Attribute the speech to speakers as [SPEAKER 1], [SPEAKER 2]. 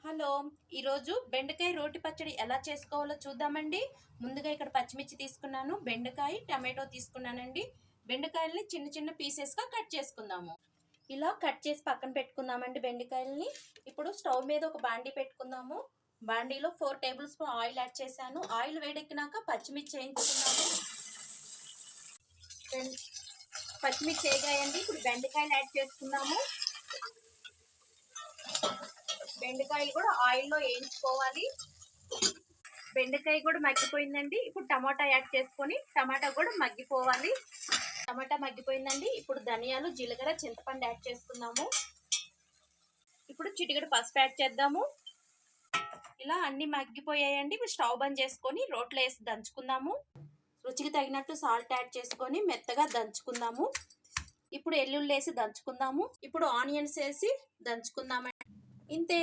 [SPEAKER 1] Hello, ఈరోజు బెండకాయ రోటి పచ్చడి ఎలా చేసుకోవాలో చూద్దామండి. ముందుగా ఇక్కడ పచ్చిమిర్చి తీసుకున్నాను, బెండకాయ టమాటో తీసుకున్నానండి. బెండకాయల్ని చిన్న చిన్న పీసెస్గా కట్ చేసుకుందాము. ఇలా కట్ చేసి పక్కన పెట్టుకుందామండి బెండకాయల్ని. ఇప్పుడు స్టవ్ మీద ఒక బాండీ పెట్టుకుందాము. బాండీలో 4 టేబుల్ స్పూన్ ఆయిల్ యాడ్ చేశాను. ఆయిల్ వేడెక్కినాక పచ్చిమిర్చి వేయించుకున్నాము. పచ్చిమిర్చి వేగాయండి. ఇప్పుడు బెండకాయలు యాడ్ చేసుకుందాము. బెండకాయలు కూడా ఆయిల్లో వేయించుకోవాలి. బెండకాయ కూడా మగ్గిపోయిందండి. ఇప్పుడు టమాటా యాడ్ చేసుకొని టమాటా కూడా మగ్గిపోవాలి. టమాటా మగ్గిపోయిందండి. ఇప్పుడు ధనియాలు, జీలకర్ర, చింతపండు యాడ్ చేసుకుందాము. ఇప్పుడు చిటికెడు పసుపు యాడ్ చేద్దాము. ఇలా అన్ని మగ్గిపోయాయండి. ఇప్పుడు స్టవ్ బంద్ చేసుకొని రోట్లో వేసి దంచుకుందాము. రుచికి తగినట్టు సాల్ట్ యాడ్ చేసుకొని మెత్తగా దంచుకుందాము. ఇప్పుడు ఎల్లుల్లి వేసి దంచుకుందాము. ఇప్పుడు ఆనియన్స్ వేసి దంచుకుందామండి. ఇంతే.